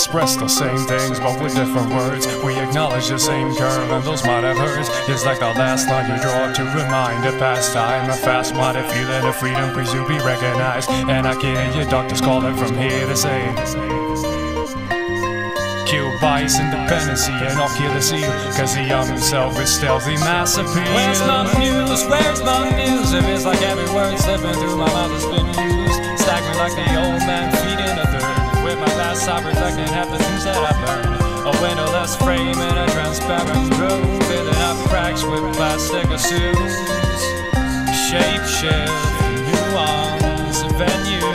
express the same things, but with different words. We acknowledge the same curve, and those might have hurts. It's like the last line you draw to remind a past time. A fast-minded feeling of freedom, please you be recognized. And I can hear your doctors calling from here to say, kill bias, independency, and I'll kill the seal, cause the young himself is stealthy mass appeal. Where's my muse? Where's my muse? If it's like every word slipping through my mouth has been used, staggering like the old man feeding a third. With my past I reflecting half the things that I've learned. A windowless frame in a transparent room, filling up cracks with plastic assumes. Shape shift, nuance, venue.